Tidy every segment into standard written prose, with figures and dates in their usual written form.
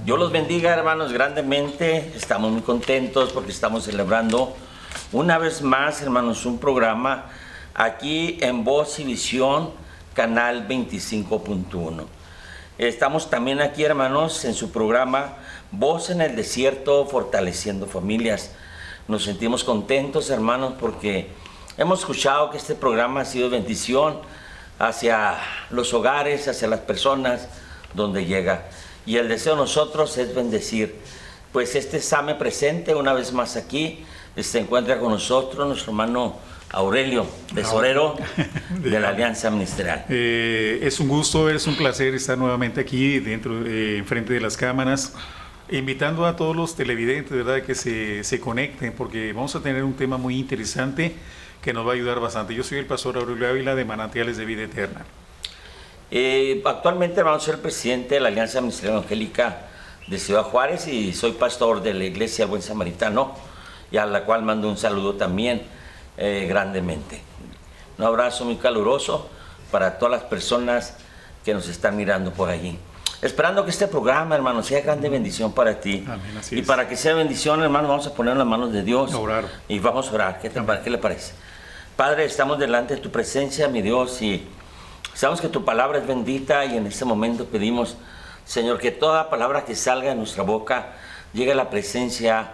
Dios los bendiga, hermanos, grandemente. Estamos muy contentos porque estamos celebrando una vez más, hermanos, un programa aquí en Voz y Visión, canal 25.1. Estamos también aquí, hermanos, en su programa Voz en el Desierto, fortaleciendo familias. Nos sentimos contentos, hermanos, porque hemos escuchado que este programa ha sido bendición hacia los hogares, hacia las personas donde llega. Y el deseo de nosotros es bendecir. Pues este examen presente una vez más aquí, se encuentra con nosotros nuestro hermano Aurelio, tesorero de la Alianza Ministerial. Es un gusto, es un placer estar nuevamente aquí dentro, enfrente de las cámaras, invitando a todos los televidentes, ¿verdad?, que se conecten, porque vamos a tener un tema muy interesante que nos va a ayudar bastante. Yo soy el pastor Aurelio Ávila de Manantiales de Vida Eterna. Actualmente vamos a ser el presidente de la Alianza Ministerial Evangélica de Ciudad Juárez y soy pastor de la Iglesia Buen Samaritano, y a la cual mando un saludo también grandemente. Un abrazo muy caluroso para todas las personas que nos están mirando por allí. Esperando que este programa, hermano, sea grande bendición para ti. Amén, así y es. para que sea bendición, hermano, vamos a poner en las manos de Dios. A orar. Y vamos a orar. ¿Qué le parece? Padre, estamos delante de tu presencia, mi Dios, y sabemos que tu palabra es bendita, y en este momento pedimos, Señor, que toda palabra que salga de nuestra boca llegue a la presencia,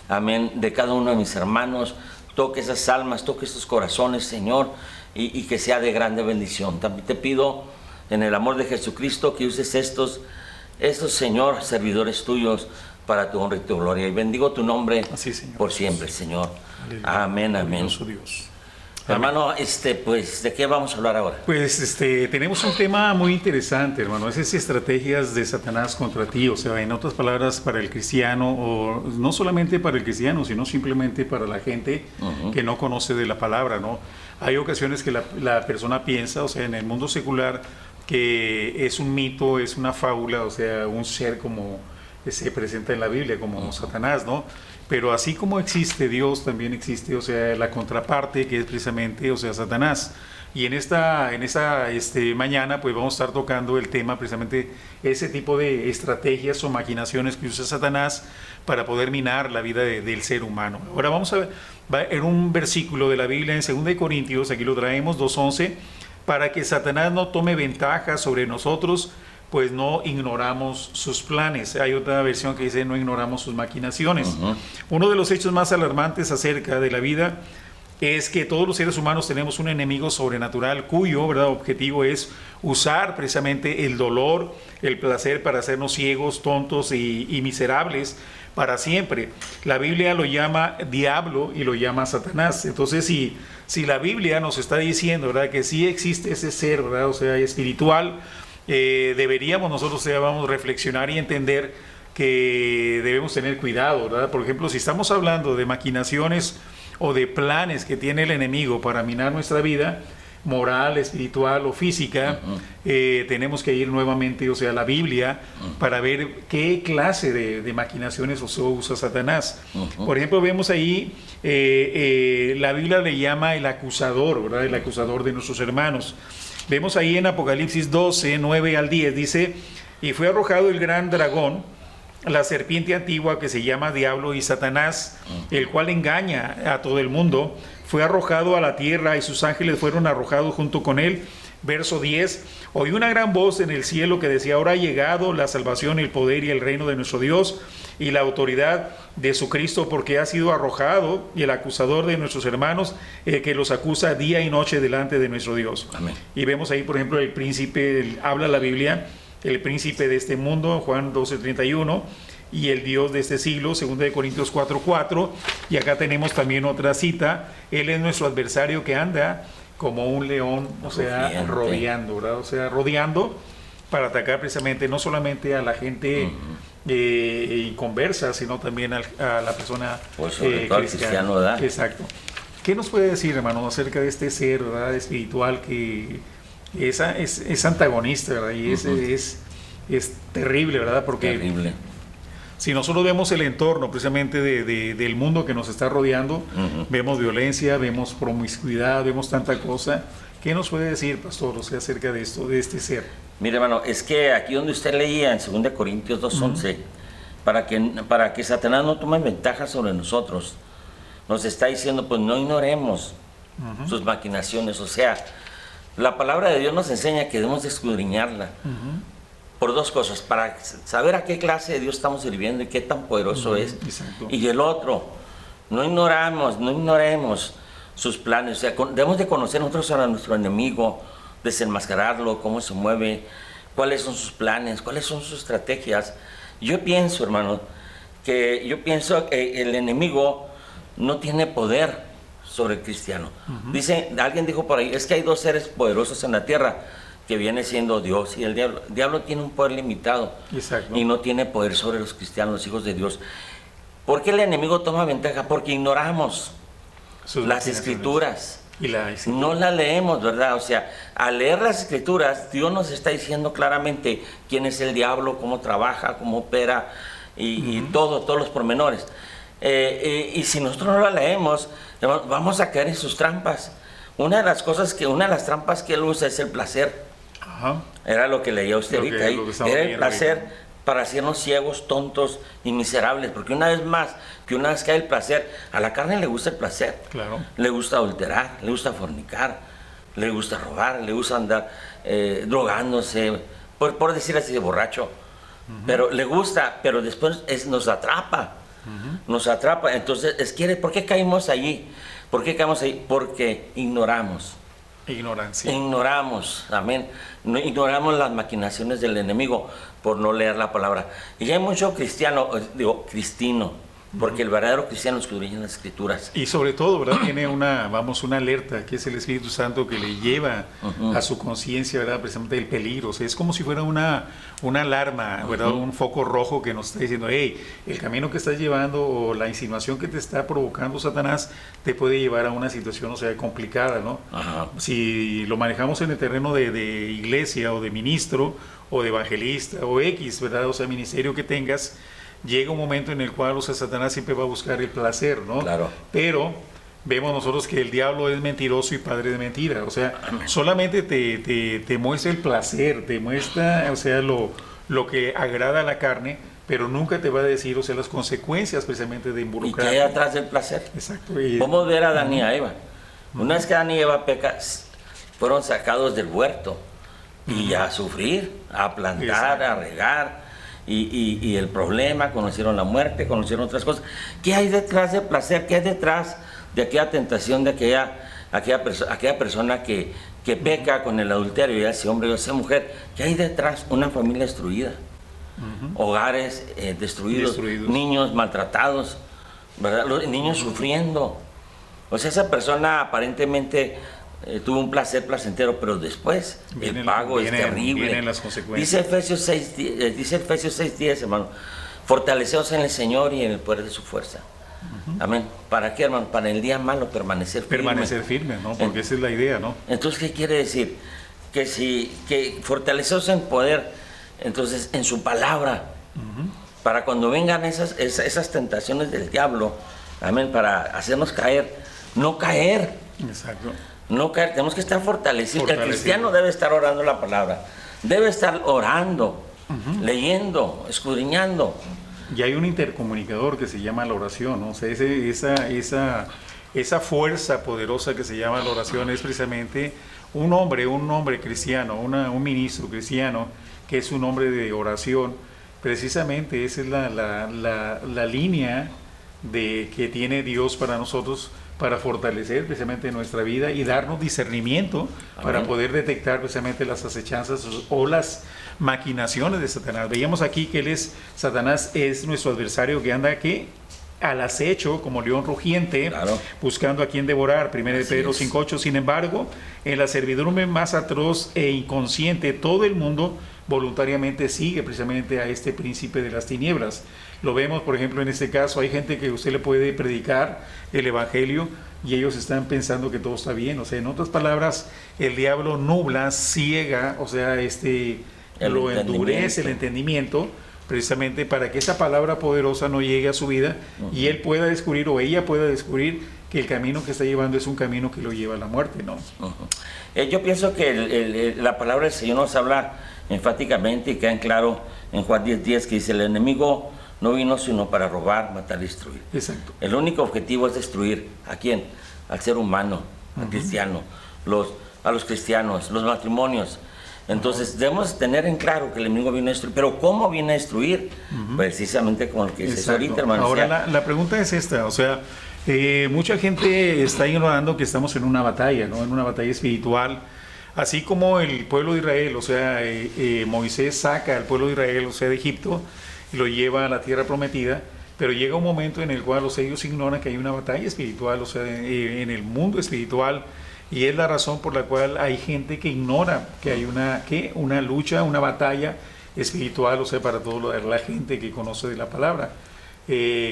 amén, de cada uno de mis hermanos. Toque esas almas, toque esos corazones, Señor, y que sea de grande bendición. También te pido, en el amor de Jesucristo, que uses estos, Señor, servidores tuyos para tu honra y tu gloria. Y bendigo tu nombre Así, Señor, por siempre, Señor. Aleluya. Amén, amén. Dios. Hermano, pues, ¿de qué vamos a hablar ahora? Pues tenemos un tema muy interesante, hermano. Esas estrategias de Satanás contra ti, o sea, en otras palabras, para el cristiano, o no solamente para el cristiano, sino simplemente para la gente que no conoce de la palabra, ¿no? Hay ocasiones que la persona piensa, o sea, en el mundo secular, que es un mito, es una fábula, o sea, un ser como se presenta en la Biblia, como Satanás, ¿no? Pero así como existe Dios, también existe, o sea, la contraparte, que es precisamente, o sea, Satanás. Y en esta mañana, pues vamos a estar tocando el tema, precisamente, ese tipo de estrategias o maquinaciones que usa Satanás para poder minar la vida del ser humano. Ahora vamos a ver en un versículo de la Biblia, en 2 Corintios, aquí lo traemos, 2:11, para que Satanás no tome ventaja sobre nosotros, pues no ignoramos sus planes. Hay otra versión que dice no ignoramos sus maquinaciones. Uno de los hechos más alarmantes acerca de la vida es que todos los seres humanos tenemos un enemigo sobrenatural cuyo, ¿verdad?, objetivo es usar precisamente el dolor, el placer para hacernos ciegos, tontos y miserables para siempre. La Biblia lo llama diablo y lo llama Satanás. Entonces, si la Biblia nos está diciendo, ¿verdad?, que sí existe ese ser, ¿verdad?, o sea, espiritual, deberíamos nosotros vamos, reflexionar y entender que debemos tener cuidado, ¿verdad? Por ejemplo, si estamos hablando de maquinaciones o de planes que tiene el enemigo para minar nuestra vida moral, espiritual o física, tenemos que ir nuevamente, o sea, a la Biblia para ver qué clase de maquinaciones usa Satanás. Por ejemplo, vemos ahí, la Biblia le llama el acusador, ¿verdad?, el acusador de nuestros hermanos. Vemos ahí en Apocalipsis 12, 9 al 10, dice, y fue arrojado el gran dragón, la serpiente antigua que se llama Diablo y Satanás, el cual engaña a todo el mundo, fue arrojado a la tierra y sus ángeles fueron arrojados junto con él. Verso 10, oí una gran voz en el cielo que decía, ahora ha llegado la salvación, el poder y el reino de nuestro Dios y la autoridad de su Cristo, porque ha sido arrojado y el acusador de nuestros hermanos, que los acusa día y noche delante de nuestro Dios. Amén. Y vemos ahí, por ejemplo, el príncipe, habla la Biblia, el príncipe de este mundo, Juan 12:31, y el Dios de este siglo, 2 Corintios 4:4, y acá tenemos también otra cita, él es nuestro adversario que anda como un león, o sea, rodeando, ¿verdad? O sea, rodeando para atacar precisamente no solamente a la gente inconversa, sino también a la persona pues sobre todo cristiano, ¿verdad? Exacto. ¿Qué nos puede decir, hermano, acerca de este ser, ¿verdad?, espiritual que es antagonista, ¿verdad? Y es terrible, ¿verdad? Porque terrible. Si nosotros vemos el entorno precisamente del mundo que nos está rodeando, vemos violencia, vemos promiscuidad, vemos tanta cosa. ¿Qué nos puede decir, pastor, o sea, acerca de esto, de este ser? Mire, hermano, es que aquí donde usted leía en 2 Corintios 2:11, para que Satanás no tome ventaja sobre nosotros. Nos está diciendo, pues no ignoremos sus maquinaciones. O sea, la palabra de Dios nos enseña que debemos de escudriñarla por dos cosas: para saber a qué clase de Dios estamos sirviendo y qué tan poderoso es. Exacto. Y el otro, no ignoremos sus planes. O sea, debemos de conocer nosotros a nuestro enemigo, desenmascararlo, cómo se mueve, cuáles son sus planes, cuáles son sus estrategias. Yo pienso, hermano, que el enemigo no tiene poder sobre el cristiano. Alguien dijo por ahí, es que hay dos seres poderosos en la tierra, que viene siendo Dios y el diablo. El diablo tiene un poder limitado. Exacto. Y no tiene poder sobre los cristianos, los hijos de Dios. ¿Por qué el enemigo toma ventaja? Porque ignoramos las escrituras. No las leemos, ¿verdad? O sea, al leer las escrituras, Dios nos está diciendo claramente quién es el diablo, cómo trabaja, cómo opera y todos los pormenores. Y si nosotros no la leemos, vamos a caer en sus trampas. Una de las trampas que él usa es el placer. Ajá. Era lo que leía usted ahorita ahí. Era el placer ahorita, para hacernos ciegos, tontos y miserables. Porque una vez cae el placer, a la carne le gusta el placer. Claro. Le gusta adulterar, le gusta fornicar, le gusta robar, le gusta andar drogándose, por decir así, de borracho. Pero le gusta, pero después nos atrapa. Nos atrapa. Entonces, ¿por qué caímos allí? ¿Por qué caemos ahí? Porque ignoramos. Ignorancia. Ignoramos, amén. Ignoramos las maquinaciones del enemigo por no leer la palabra. Y hay mucho cristino, porque el verdadero cristiano escudriña las escrituras. Y sobre todo, ¿verdad? Tiene una alerta, que es el Espíritu Santo, que le lleva a su conciencia, ¿verdad? Precisamente el peligro. O sea, es como si fuera una alarma, ¿verdad? Un foco rojo que nos está diciendo, hey, el camino que estás llevando o la insinuación que te está provocando Satanás te puede llevar a una situación, o sea, complicada, ¿no? Ajá. Si lo manejamos en el terreno de iglesia o de ministro o de evangelista o X, ¿verdad? O sea, ministerio que tengas, llega un momento en el cual, o sea, Satanás siempre va a buscar el placer, ¿no? Claro. Pero vemos nosotros que el diablo es mentiroso y padre de mentira. O sea, solamente te muestra el placer, te muestra, o sea, lo que agrada a la carne, pero nunca te va a decir, o sea, las consecuencias precisamente de involucrar. ¿Y qué hay atrás del placer? Exacto. Vamos a ver a Adán y a Eva. Una vez que Adán y Eva fueron sacados del huerto y a sufrir, a plantar, a regar. Y el problema, conocieron la muerte, conocieron otras cosas. ¿Qué hay detrás del placer? ¿Qué hay detrás de aquella tentación, de aquella persona que peca con el adulterio, ya sea hombre o sea mujer? ¿Qué hay detrás? Una familia destruida, hogares destruidos, niños maltratados, ¿verdad? Los niños sufriendo. O sea, esa persona aparentemente tuvo un placer placentero, pero después el pago es terrible. Vienen las consecuencias. Dice Efesios 6:10, hermano, fortaleceos en el Señor y en el poder de su fuerza. Amén. ¿Para qué, hermano? Para el día malo permanecer firme. Permanecer firme, ¿no? Porque esa es la idea, ¿no? Entonces, ¿qué quiere decir? Que fortaleceos en poder, entonces, en su palabra, para cuando vengan esas tentaciones del diablo, amén, para hacernos caer, no caer. Exacto. No caer, tenemos que estar fortalecidos. El cristiano debe estar orando la palabra, debe estar orando, leyendo, escudriñando. Y hay un intercomunicador que se llama la oración, ¿no? O sea, esa fuerza poderosa que se llama la oración es precisamente un hombre cristiano, un ministro cristiano, que es un hombre de oración. Precisamente esa es la línea que tiene Dios para nosotros, para fortalecer precisamente nuestra vida y darnos discernimiento para poder detectar precisamente las acechanzas o las maquinaciones de Satanás. Veíamos aquí que Satanás es nuestro adversario que anda al acecho como león rugiente, buscando a quien devorar. 1 Pedro 5:8. Sin embargo, en la servidumbre más atroz e inconsciente, todo el mundo voluntariamente sigue precisamente a este príncipe de las tinieblas. Lo vemos, por ejemplo, en este caso, hay gente que usted le puede predicar el evangelio y ellos están pensando que todo está bien. O sea, en otras palabras, el diablo nubla, ciega, o sea, lo endurece el entendimiento, precisamente para que esa palabra poderosa no llegue a su vida y él pueda descubrir, o ella pueda descubrir, que el camino que está llevando es un camino que lo lleva a la muerte, ¿no? Yo pienso que la palabra del Señor nos habla enfáticamente y queda en claro en Juan 10:10, que dice: el enemigo no vino sino para robar, matar y destruir. Exacto. El único objetivo es destruir. ¿A quién? Al ser humano, al cristiano, a los cristianos, los matrimonios. Entonces debemos tener en claro que el enemigo viene a destruir. Pero ¿cómo viene a destruir? Precisamente como el que dices ahorita, hermano. Ahora la pregunta es esta, o sea, mucha gente está ignorando que estamos en una batalla, ¿no? En una batalla espiritual. Así como el pueblo de Israel, o sea, Moisés saca al pueblo de Israel, o sea, de Egipto, y lo lleva a la tierra prometida, pero llega un momento en el cual, o sea, ellos ignoran que hay una batalla espiritual, o sea, en el mundo espiritual, y es la razón por la cual hay gente que ignora que hay una lucha, una batalla espiritual, o sea, para toda la gente que conoce de la palabra.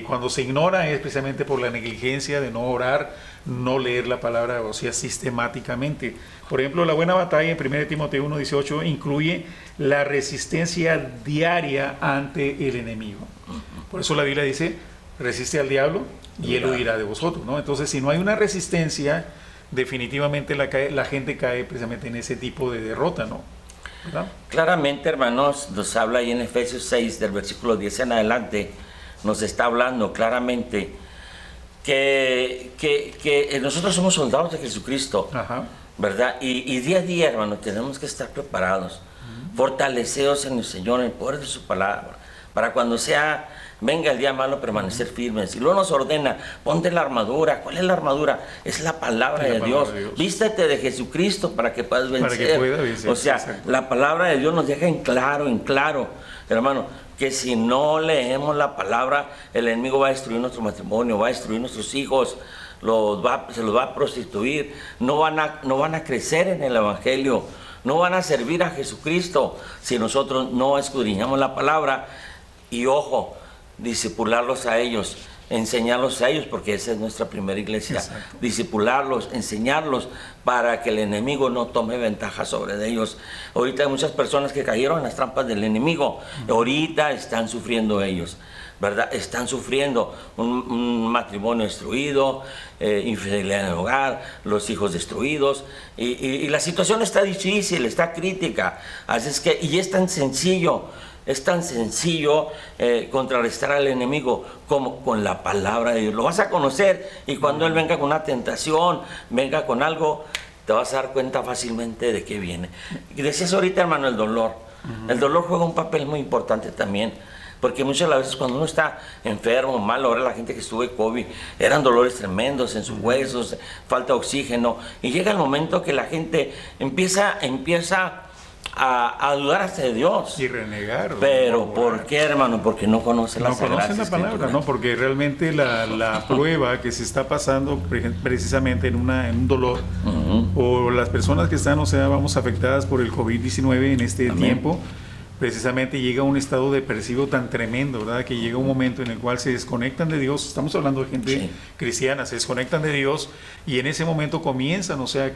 Cuando se ignora es precisamente por la negligencia de no orar, no leer la palabra, o sea, sistemáticamente. Por ejemplo, la buena batalla en 1 Timoteo 1:18 incluye la resistencia diaria ante el enemigo. Por eso la Biblia dice, resiste al diablo y él huirá de vosotros, ¿no? Entonces, si no hay una resistencia, definitivamente la gente cae precisamente en ese tipo de derrota, ¿no? ¿Verdad? Claramente, hermanos, nos habla ahí en Efesios 6, del versículo 10 en adelante, nos está hablando claramente que nosotros somos soldados de Jesucristo, ¿verdad? Y día a día, hermano, tenemos que estar preparados, fortalecidos en el Señor, en el poder de su palabra, para cuando venga el día malo, permanecer firmes. Y luego nos ordena, ponte la armadura. ¿Cuál es la armadura? Es la palabra de Dios. Vístete de Jesucristo para que puedas vencer. Para que pueda vencer. O sea, exacto. La palabra de Dios nos deja en claro, hermano, que si no leemos la palabra, el enemigo va a destruir nuestro matrimonio, va a destruir nuestros hijos, se los va a prostituir, no van a crecer en el Evangelio, no van a servir a Jesucristo si nosotros no escudriñamos la palabra. Y ojo, discipularlos a ellos, enseñarlos a ellos, porque esa es nuestra primera iglesia. Exacto. Discipularlos, enseñarlos para que el enemigo no tome ventaja sobre ellos. Ahorita hay muchas personas que cayeron en las trampas del enemigo, ahorita están sufriendo ellos, ¿verdad? Están sufriendo un matrimonio destruido, infidelidad en el hogar, los hijos destruidos, y la situación está difícil, está crítica. Así es que, y es tan sencillo contrarrestar al enemigo como con la palabra de Dios. Lo vas a conocer, y cuando él venga con una tentación, venga con algo, te vas a dar cuenta fácilmente de qué viene. Y decías ahorita, hermano, el dolor. El dolor juega un papel muy importante también, porque muchas veces cuando uno está enfermo, mal, ahora la gente que estuvo de COVID, eran dolores tremendos en sus huesos, falta de oxígeno, y llega el momento que la gente empieza a dudar hasta de Dios y renegar. Pero ¿por qué, hermano? Porque no conocen la palabra, ¿no? Porque realmente la prueba que se está pasando precisamente en un dolor, o las personas que están, o sea, vamos, afectadas por el COVID-19 en este tiempo, precisamente llega a un estado depresivo tan tremendo, ¿verdad? Que llega un momento en el cual se desconectan de Dios. Estamos hablando de gente cristiana, se desconectan de Dios, y en ese momento comienzan, o sea,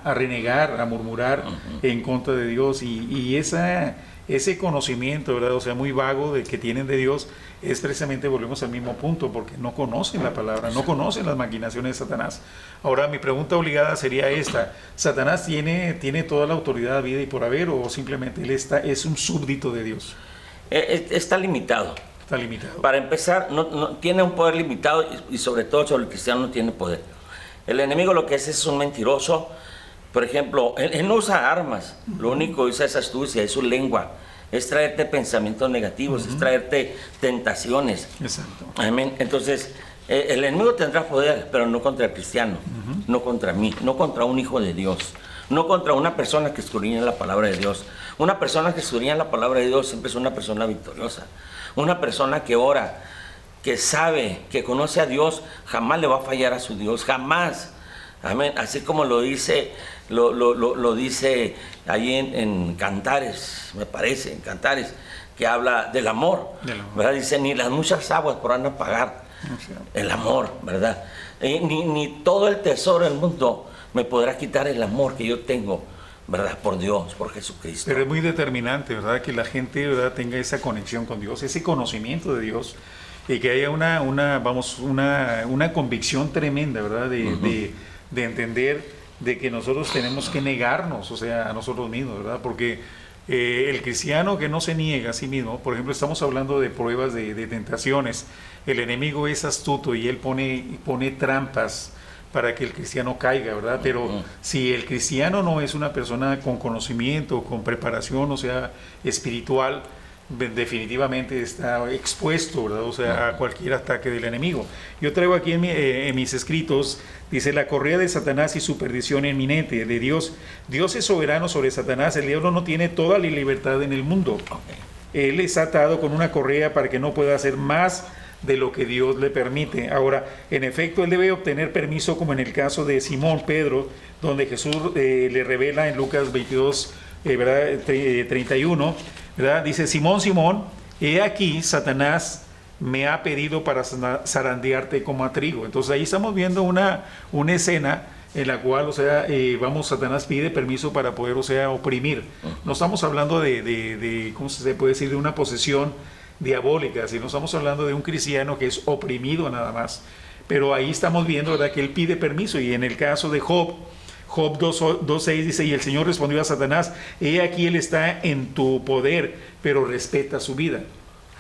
a renegar, a murmurar en contra de Dios, y ese conocimiento, ¿verdad? O sea, muy vago de que tienen de Dios, es precisamente, volvemos al mismo punto, porque no conocen la palabra, no conocen las maquinaciones de Satanás. Ahora, mi pregunta obligada sería esta: ¿Satanás tiene toda la autoridad, vida y por haber, o simplemente él es un súbdito de Dios? Está limitado. Está limitado. Para empezar, no tiene un poder limitado, y sobre todo sobre el cristiano no tiene poder. El enemigo lo que es un mentiroso. Por ejemplo, él no usa armas, lo único que usa es astucia, es su lengua, es traerte pensamientos negativos, es traerte tentaciones. Exacto. Amén. Entonces, el enemigo tendrá poder, pero no contra el cristiano, no contra mí, no contra un hijo de Dios, no contra una persona que escudriña la palabra de Dios. Una persona que escudriña la palabra de Dios siempre es una persona victoriosa, una persona que ora, que sabe, que conoce a Dios, jamás le va a fallar a su Dios, jamás. Amén. Así como lo dice ahí en Cantares, me parece, en Cantares, que habla del amor, ¿verdad? Dice, ni las muchas aguas podrán apagar el amor, ¿verdad? Ni todo el tesoro del mundo me podrá quitar el amor que yo tengo, ¿verdad? Por Dios, por Jesucristo. Pero es muy determinante, ¿verdad? Que la gente, ¿verdad?, tenga esa conexión con Dios, ese conocimiento de Dios, y que haya una convicción tremenda, ¿verdad? De entender de que nosotros tenemos que negarnos, o sea, a nosotros mismos, ¿verdad? Porque El cristiano que no se niega a sí mismo, por ejemplo, estamos hablando de pruebas de tentaciones. El enemigo es astuto y él pone trampas para que el cristiano caiga, ¿verdad? Pero si el cristiano no es una persona con conocimiento, con preparación, o sea, espiritual, definitivamente está expuesto, ¿verdad? O sea, a cualquier ataque del enemigo. Yo traigo aquí en mis escritos, dice, la correa de Satanás y su perdición inminente de Dios. Dios es soberano sobre Satanás, el diablo no tiene toda la libertad en el mundo. Él es atado con una correa para que no pueda hacer más de lo que Dios le permite. Ahora, en efecto, él debe obtener permiso, como en el caso de Simón Pedro, donde Jesús le revela en Lucas 22, ¿verdad? 31, ¿verdad? Dice, Simón, Simón, he aquí, Satanás me ha pedido para zarandearte como a trigo. Entonces ahí estamos viendo una escena en la cual, o sea, Satanás pide permiso para poder, o sea, oprimir. No estamos hablando de ¿cómo se puede decir?, de una posesión diabólica, sino estamos hablando de un cristiano que es oprimido nada más. Pero ahí estamos viendo, ¿verdad?, que él pide permiso. Y en el caso de Job 2.6 dice, y el Señor respondió a Satanás, he aquí él está en tu poder, pero respeta su vida.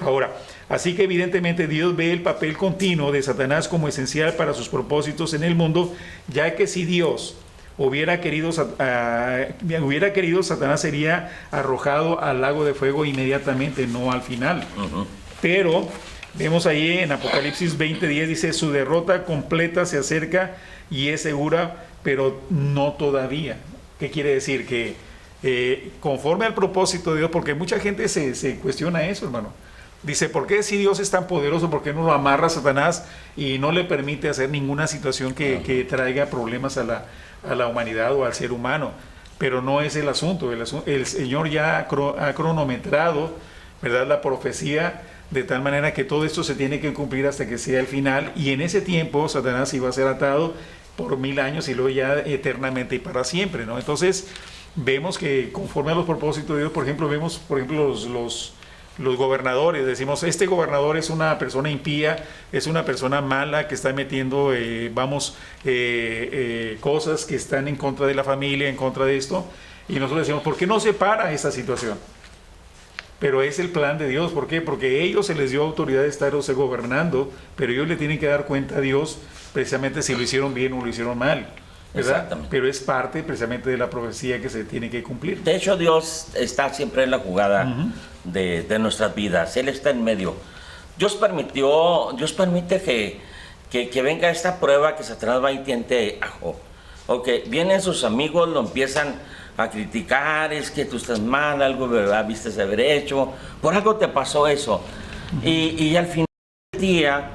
Ahora, así que evidentemente Dios ve el papel continuo de Satanás como esencial para sus propósitos en el mundo, ya que si Dios hubiera querido, Satanás sería arrojado al lago de fuego inmediatamente, no al final. Pero vemos ahí en Apocalipsis 20:10, dice, su derrota completa se acerca y es segura, pero no todavía. ¿Qué quiere decir? Que conforme al propósito de Dios, porque mucha gente se cuestiona eso, hermano. Dice, ¿por qué si Dios es tan poderoso, por qué no lo amarra a Satanás y no le permite hacer ninguna situación que traiga problemas a la humanidad o al ser humano? Pero no es el asunto. El Señor ya ha cronometrado, ¿verdad?, la profecía, de tal manera que todo esto se tiene que cumplir hasta que sea el final, y en ese tiempo Satanás iba a ser atado por 1000 años y luego ya eternamente y para siempre, ¿no? Entonces vemos que conforme a los propósitos de Dios, por ejemplo, vemos, por ejemplo, los gobernadores, decimos, este gobernador es una persona impía, es una persona mala que está metiendo, cosas que están en contra de la familia, en contra de esto, y nosotros decimos, ¿por qué no se para esa situación? Pero es el plan de Dios. ¿Por qué? Porque a ellos se les dio autoridad de estarse gobernando, pero ellos le tienen que dar cuenta a Dios precisamente si lo hicieron bien o lo hicieron mal, ¿verdad? Pero es parte precisamente de la profecía que se tiene que cumplir. De hecho, Dios está siempre en la jugada de nuestras vidas. Él está en medio. Dios permite que venga esta prueba, que Satanás va y tiente a Job. Vienen sus amigos, lo empiezan a criticar, es que tú estás mal, algo, ¿verdad?, viste de haber hecho, por algo te pasó eso. Y al final del día,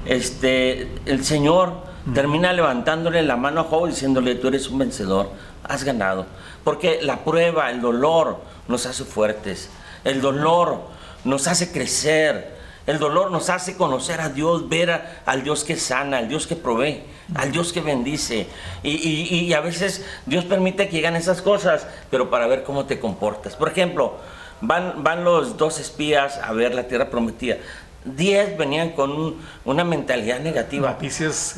el Señor termina levantándole la mano a Job, diciéndole, tú eres un vencedor, has ganado. Porque la prueba, el dolor nos hace fuertes, el dolor nos hace crecer, el dolor nos hace conocer a Dios, ver al Dios que sana, al Dios que provee, al Dios que bendice. Y a veces Dios permite que lleguen esas cosas, pero para ver cómo te comportas. Por ejemplo, van los 2 espías a ver la tierra prometida. 10 venían con una mentalidad negativa. Noticias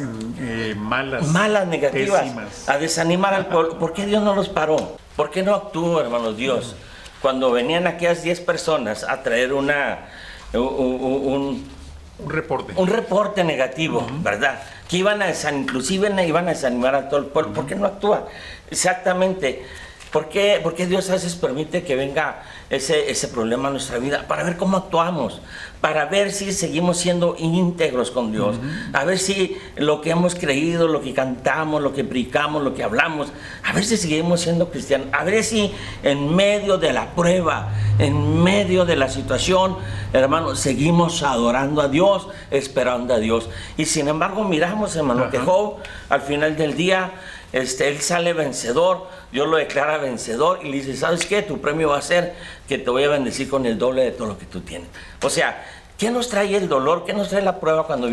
malas, negativas, pésimas, a desanimar al pueblo. ¿Por qué Dios no los paró? ¿Por qué no actuó, hermanos, Dios? Cuando venían aquellas 10 personas a traer un reporte negativo, ¿verdad? Que inclusive iban a desanimar a todo el pueblo. ¿Por qué no actúa? Exactamente. ¿Por qué Dios a veces permite que venga ese problema a nuestra vida? Para ver cómo actuamos, para ver si seguimos siendo íntegros con Dios, a ver si lo que hemos creído, lo que cantamos, lo que predicamos, lo que hablamos, a ver si seguimos siendo cristianos, a ver si en medio de la prueba, en medio de la situación, hermano, seguimos adorando a Dios, esperando a Dios. Y sin embargo miramos, hermano, que Job al final del día, él sale vencedor, Dios lo declara vencedor y le dice, ¿sabes qué? Tu premio va a ser que te voy a bendecir con el doble de todo lo que tú tienes. O sea, ¿qué nos trae el dolor? ¿Qué nos trae la prueba cuando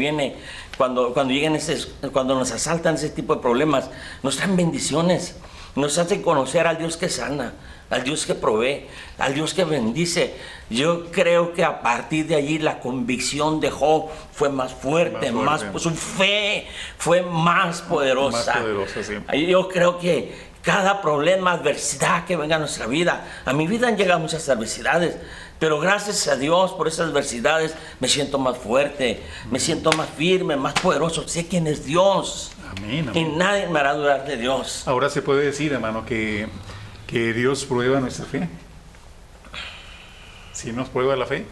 nos asaltan ese tipo de problemas? Nos traen bendiciones, nos hacen conocer al Dios que sana, al Dios que provee, al Dios que bendice. Yo creo que a partir de allí la convicción de Job fue más fuerte, su fe fue más poderosa. Más poderosa, sí. Yo creo que cada problema, adversidad que venga a nuestra vida. A mi vida han llegado muchas adversidades, pero gracias a Dios por esas adversidades me siento más fuerte, me siento más firme, más poderoso. Sé quién es Dios. Amén, Y amén. nadie me hará dudar de Dios. Ahora se puede decir, hermano, que Dios prueba nuestra fe. Sí nos prueba la fe.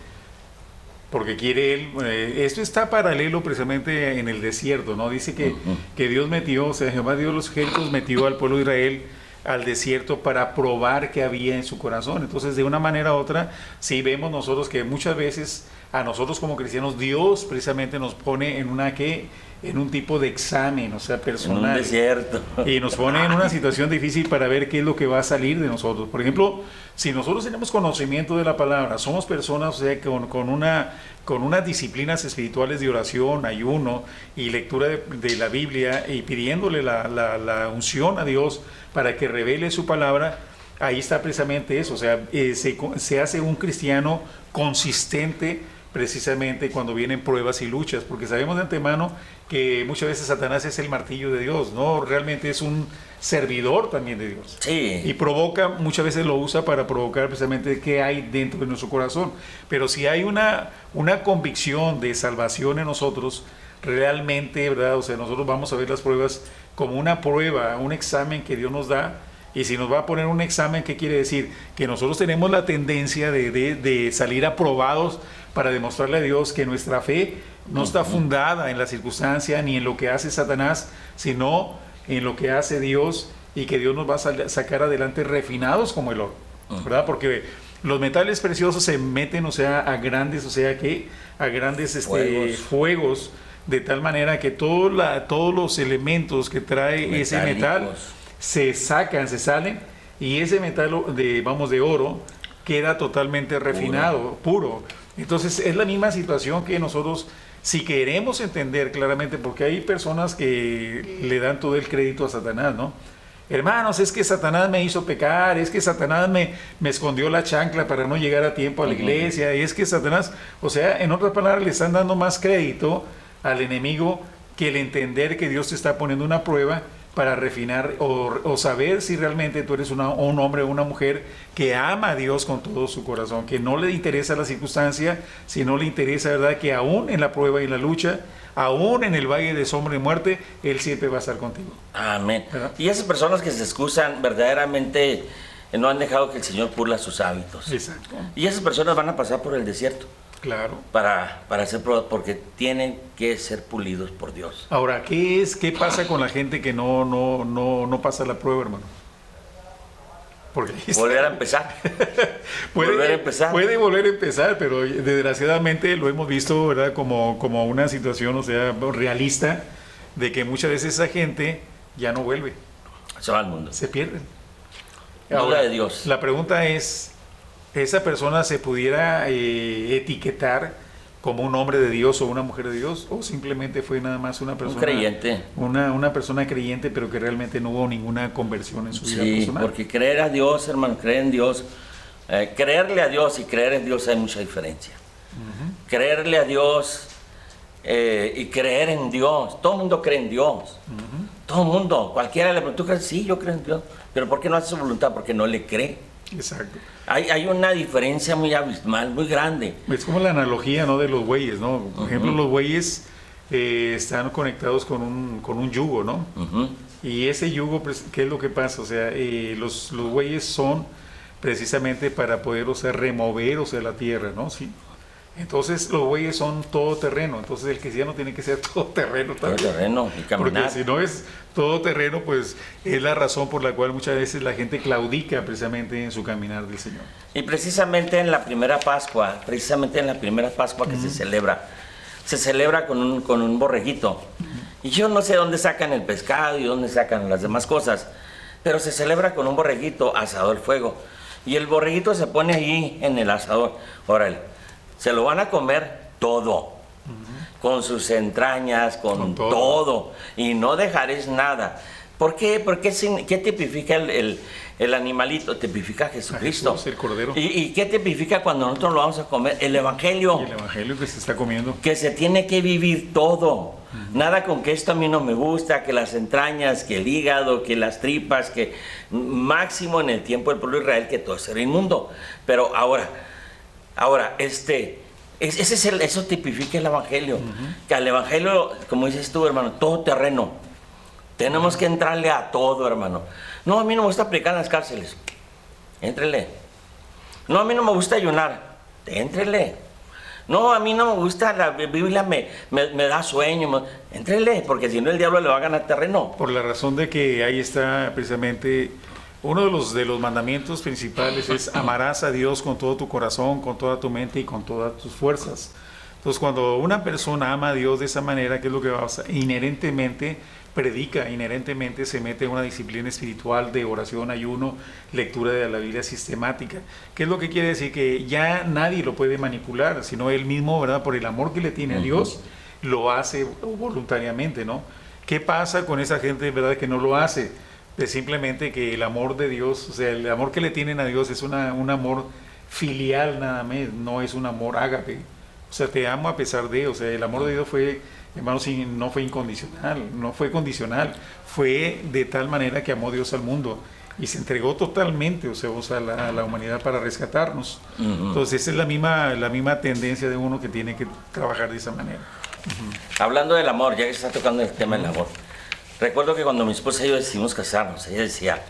Porque quiere Él, esto está paralelo precisamente en el desierto, ¿no? Dice que Dios metió, o sea, Jehová Dios de los ejércitos metió al pueblo de Israel al desierto para probar qué había en su corazón. Entonces, de una manera u otra, sí vemos nosotros que muchas veces a nosotros como cristianos, Dios precisamente nos pone en un tipo de examen, o sea, personal. En un desierto. Y nos pone en una situación difícil para ver qué es lo que va a salir de nosotros. Por ejemplo, si nosotros tenemos conocimiento de la palabra, somos personas, o sea, con unas disciplinas espirituales de oración, ayuno y lectura de la Biblia y pidiéndole la unción a Dios para que revele su palabra, ahí está precisamente eso, o sea, se hace un cristiano consistente precisamente cuando vienen pruebas y luchas, porque sabemos de antemano que muchas veces Satanás es el martillo de Dios, no, realmente es un servidor también de Dios. Sí. Y provoca, muchas veces lo usa para provocar precisamente qué hay dentro de nuestro corazón. Pero si hay una convicción de salvación en nosotros, realmente, ¿verdad? O sea, nosotros vamos a ver las pruebas como una prueba, un examen que Dios nos da. Y si nos va a poner un examen, ¿qué quiere decir? Que nosotros tenemos la tendencia de salir aprobados para demostrarle a Dios que nuestra fe no está fundada en la circunstancia ni en lo que hace Satanás, sino en lo que hace Dios, y que Dios nos va a sacar adelante refinados como el oro, ¿verdad? Porque los metales preciosos se meten, o sea, a grandes fuegos, de tal manera que todos los elementos que trae ese metal se salen, y ese metal de oro queda totalmente refinado, puro. Entonces es la misma situación que nosotros, si queremos entender claramente, porque hay personas que le dan todo el crédito a Satanás, ¿no? Hermanos, es que Satanás me hizo pecar, es que Satanás me escondió la chancla para no llegar a tiempo a la iglesia, y es que Satanás, o sea, en otras palabras, le están dando más crédito al enemigo que el entender que Dios te está poniendo una prueba para refinar o saber si realmente tú eres un hombre o una mujer que ama a Dios con todo su corazón, que no le interesa la circunstancia, sino le interesa, ¿verdad?, que aún en la prueba y en la lucha, aún en el valle de sombra y muerte, Él siempre va a estar contigo. Amén. ¿Verdad? Y esas personas que se excusan verdaderamente no han dejado que el Señor pula sus hábitos. Exacto. Y esas personas van a pasar por el desierto Claro. para ser probadas, porque tienen que ser pulidos por Dios. Ahora, ¿qué pasa con la gente que no pasa la prueba, hermano? Porque Volver a empezar. Volver a empezar. Puede volver a empezar, pero desgraciadamente lo hemos visto, ¿verdad? Como una situación, o sea, realista, de que muchas veces esa gente ya no vuelve, Se va al mundo. se pierden. Duda de Dios. La pregunta es, ¿esa persona se pudiera etiquetar como un hombre de Dios o una mujer de Dios? ¿O simplemente fue nada más una persona... Un creyente. Una persona creyente, pero que realmente no hubo ninguna conversión en su vida Sí, personal? porque creer a Dios, hermano, creer en Dios, creerle a Dios y creer en Dios hay mucha diferencia. Creerle a Dios y creer en Dios. Todo el mundo cree en Dios. Todo el mundo. Cualquiera le pregunta, ¿tú crees? Sí, yo creo en Dios. Pero ¿por qué no hace su voluntad? Porque no le cree. Exacto. Hay una diferencia muy abismal, muy grande. Es como la analogía, ¿no?, de los bueyes, ¿no? Por ejemplo, los bueyes están conectados con un yugo, ¿no? Y ese yugo, pues, ¿qué es lo que pasa? O sea, los bueyes son precisamente para poder, o sea, remover, o sea, la tierra, ¿no? Sí. Entonces los bueyes son todoterreno, entonces el cristiano tiene que ser todoterreno también. Todoterreno y caminar. Porque si no es todoterreno, pues es la razón por la cual muchas veces la gente claudica precisamente en su caminar del Señor. Y precisamente en la primera Pascua que se celebra con un borreguito. Y yo no sé dónde sacan el pescado y dónde sacan las demás cosas, pero se celebra con un borreguito asado al fuego. Y el borreguito se pone ahí en el asador. Órale. Se lo van a comer todo, con sus entrañas, con todo, y no dejaréis nada. ¿Por qué? Porque ¿qué tipifica el animalito? Tipifica a Jesucristo. Jesús, el Cordero. ¿Y qué tipifica cuando nosotros lo vamos a comer? El Evangelio. Y el Evangelio que se está comiendo. Que se tiene que vivir todo. Nada con que esto a mí no me gusta, que las entrañas, que el hígado, que las tripas, que máximo en el tiempo del pueblo de Israel que todo era inmundo. Pero ahora, eso tipifica el Evangelio. Que al Evangelio, como dices tú, hermano, todo terreno. Tenemos que entrarle a todo, hermano. No, a mí no me gusta aplicar en las cárceles. Éntrele. No, a mí no me gusta ayunar. Éntrele. No, a mí no me gusta, la Biblia me da sueño. Éntrele, porque si no el diablo le va a ganar terreno. Por la razón de que ahí está precisamente uno de los mandamientos principales es amarás a Dios con todo tu corazón, con toda tu mente y con todas tus fuerzas. Entonces, cuando una persona ama a Dios de esa manera, ¿qué es lo que va a pasar? Inherentemente predica, inherentemente se mete en una disciplina espiritual de oración, ayuno, lectura de la Biblia sistemática. ¿Qué es lo que quiere decir? Que ya nadie lo puede manipular, sino él mismo, ¿verdad? Por el amor que le tiene a Dios, lo hace voluntariamente, ¿no? ¿Qué pasa con esa gente, verdad, que no lo hace? Pues simplemente que el amor de Dios, o sea, el amor que le tienen a Dios es un amor filial nada más, no es un amor ágape. O sea, te amo a pesar de, o sea, el amor de Dios fue, hermanos, no fue incondicional, no fue condicional, fue de tal manera que amó Dios al mundo y se entregó totalmente, o sea, a la humanidad para rescatarnos. Entonces, esa es la misma tendencia de uno que tiene que trabajar de esa manera. Hablando del amor, ya que se está tocando el tema del amor, recuerdo que cuando mi esposa y yo decidimos casarnos, ella decía,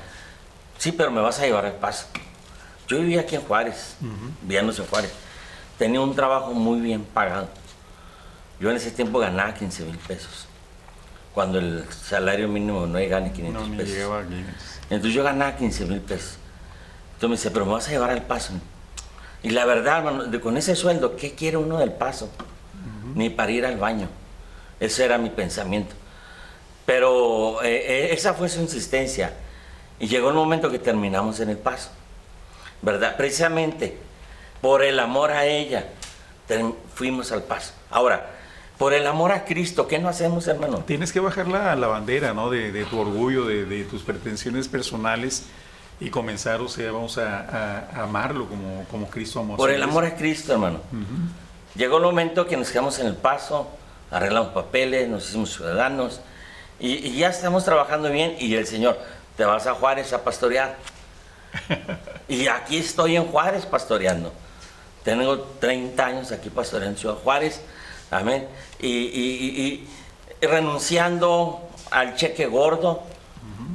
sí, pero me vas a llevar al Paso. Yo vivía aquí en Juárez, viviéndose en Juárez. Tenía un trabajo muy bien pagado. Yo en ese tiempo ganaba 15 mil pesos. Cuando el salario mínimo no llega ni 500 pesos. Llegaba a 500. Entonces yo ganaba 15 mil pesos. Entonces me dice, pero me vas a llevar al Paso. Y la verdad, hermano, con ese sueldo, ¿qué quiere uno del Paso? Ni para ir al baño. Ese era mi pensamiento. Pero esa fue su insistencia. Y llegó el momento que terminamos en el Paso. ¿Verdad? Precisamente por el amor a ella, fuimos al Paso. Ahora, por el amor a Cristo, ¿qué no hacemos, hermano? Tienes que bajar la bandera, ¿no? De tu orgullo, de tus pretensiones personales y comenzar, o sea, vamos a amarlo como Cristo amó. Por el amor a Cristo, hermano. Llegó el momento que nos quedamos en el Paso, arreglamos papeles, nos hicimos ciudadanos y ya estamos trabajando bien y el Señor, te vas a Juárez a pastorear. Y aquí estoy en Juárez pastoreando. Tengo 30 años aquí pastoreando en Ciudad Juárez. Amén. Y renunciando al cheque gordo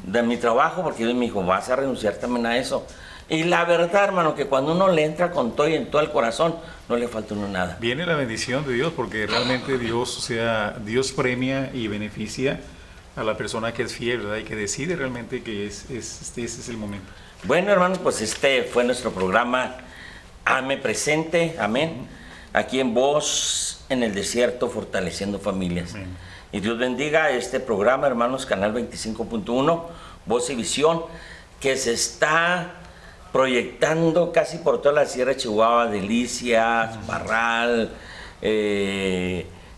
de mi trabajo, porque Dios me dijo, vas a renunciar también a eso. Y la verdad, hermano, que cuando uno le entra con todo y en todo el corazón, no le falta a uno nada. Viene la bendición de Dios, porque realmente Dios, o sea, Dios premia y beneficia a la persona que es fiel, ¿verdad? Y que decide realmente que ese es el momento. Bueno, hermanos, pues este fue nuestro programa Ame Presente, amén. Aquí en Voz en el Desierto, fortaleciendo familias. Amén. Y Dios bendiga este programa, hermanos, Canal 25.1, Voz y Visión, que se está proyectando casi por toda la Sierra de Chihuahua, Delicias, Parral,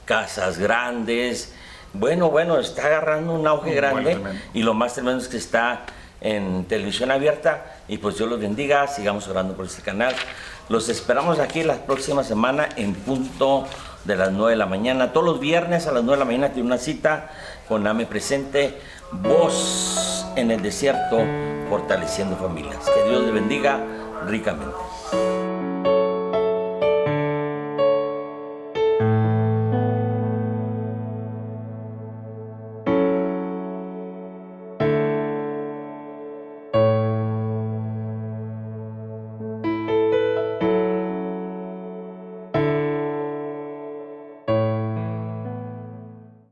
Casas Grandes. Bueno, está agarrando un auge grande y lo más tremendo es que está en televisión abierta y pues Dios los bendiga, sigamos orando por este canal. Los esperamos aquí la próxima semana en punto de las 9 de la mañana. Todos los viernes a las 9 de la mañana tiene una cita con Ame Presente, Voz en el Desierto, fortaleciendo familias. Que Dios les bendiga ricamente.